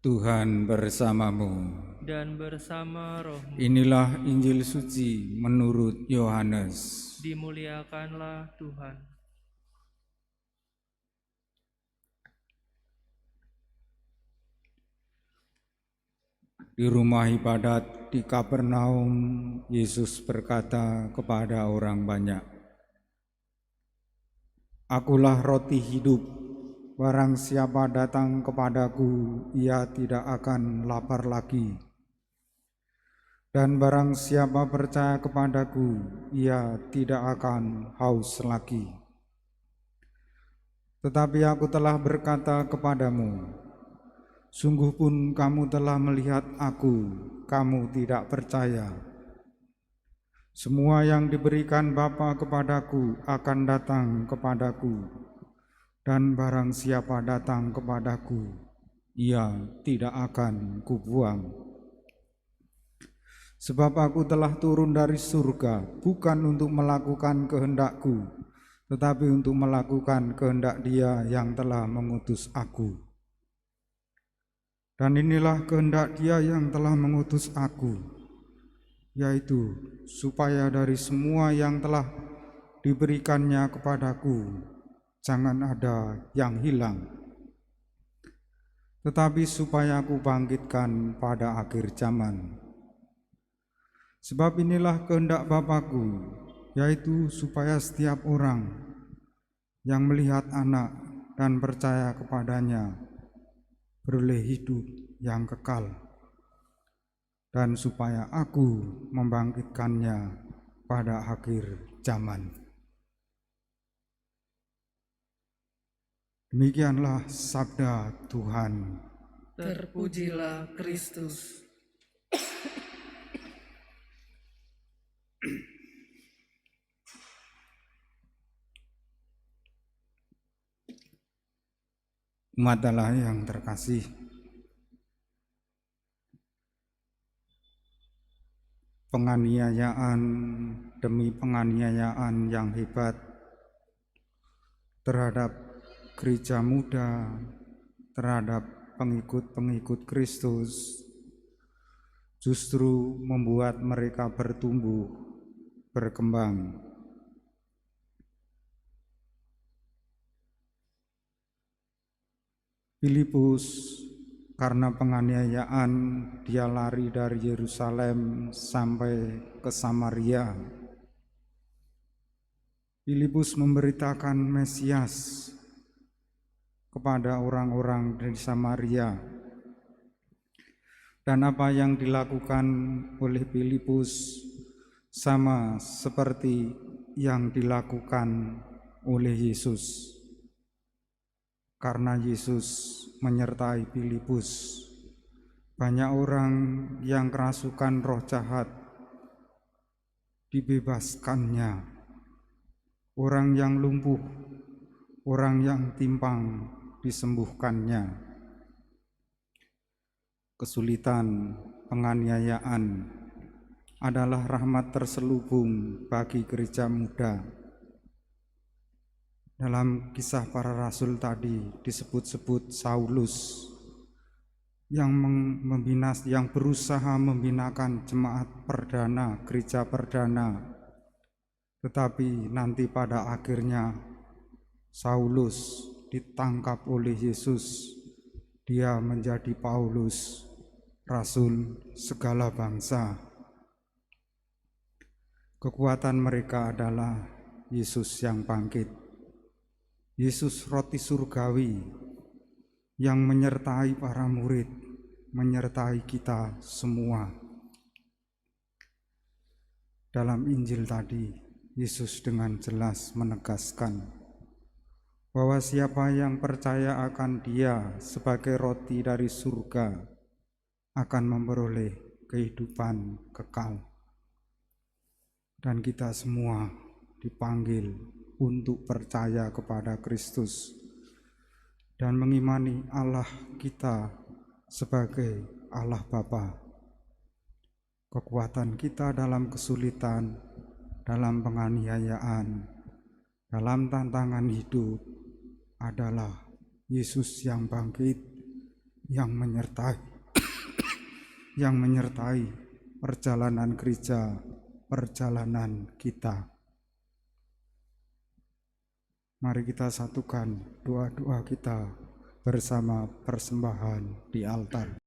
Tuhan bersamamu. Dan bersama rohmu. Inilah Injil suci menurut Yohanes. Dimuliakanlah Tuhan. Di rumah ibadat di Kapernaum, Yesus berkata kepada orang banyak, "Akulah roti hidup. Barang siapa datang kepadaku, ia tidak akan lapar lagi. Dan barang siapa percaya kepadaku, ia tidak akan haus lagi. Tetapi aku telah berkata kepadamu, sungguh pun kamu telah melihat aku, kamu tidak percaya. Semua yang diberikan Bapa kepadaku akan datang kepadaku, dan barang siapa datang kepadaku, ia tidak akan kubuang. Sebab aku telah turun dari surga, bukan untuk melakukan kehendakku, tetapi untuk melakukan kehendak Dia yang telah mengutus aku. Dan inilah kehendak Dia yang telah mengutus aku, yaitu supaya dari semua yang telah diberikannya kepadaku, jangan ada yang hilang, tetapi supaya aku bangkitkan pada akhir zaman. Sebab inilah kehendak Bapa-Ku, yaitu supaya setiap orang yang melihat Anak dan percaya kepadanya beroleh hidup yang kekal, dan supaya aku membangkitkannya pada akhir zaman." Demikianlah sabda Tuhan. Terpujilah Kristus. Umat Allah yang terkasih, penganiayaan demi penganiayaan yang hebat terhadap gereja muda, terhadap pengikut-pengikut Kristus, justru membuat mereka bertumbuh, berkembang. Filipus, karena penganiayaan dia lari dari Yerusalem sampai ke Samaria. Filipus memberitakan Mesias kepada orang-orang di Samaria. Dan apa yang dilakukan oleh Filipus sama seperti yang dilakukan oleh Yesus. Karena Yesus menyertai Filipus, banyak orang yang kerasukan roh jahat dibebaskannya, orang yang lumpuh, orang yang timpang disembuhkannya. Kesulitan penganiayaan adalah rahmat terselubung bagi gereja muda. Dalam kisah para rasul tadi disebut-sebut Saulus yang berusaha membinakan jemaat perdana, gereja perdana. Tetapi nanti pada akhirnya Saulus ditangkap oleh Yesus. Dia menjadi Paulus, rasul segala bangsa. Kekuatan mereka adalah Yesus yang bangkit. Yesus roti surgawi yang menyertai para murid, menyertai kita semua. Dalam Injil tadi, Yesus dengan jelas menegaskan bahwa siapa yang percaya akan Dia sebagai roti dari surga akan memperoleh kehidupan kekal. Dan kita semua dipanggil untuk percaya kepada Kristus dan mengimani Allah kita sebagai Allah Bapa. Kekuatan kita dalam kesulitan, dalam penganiayaan, dalam tantangan hidup adalah Yesus yang bangkit, yang menyertai perjalanan gereja, perjalanan kita. Mari kita satukan doa-doa kita bersama persembahan di altar.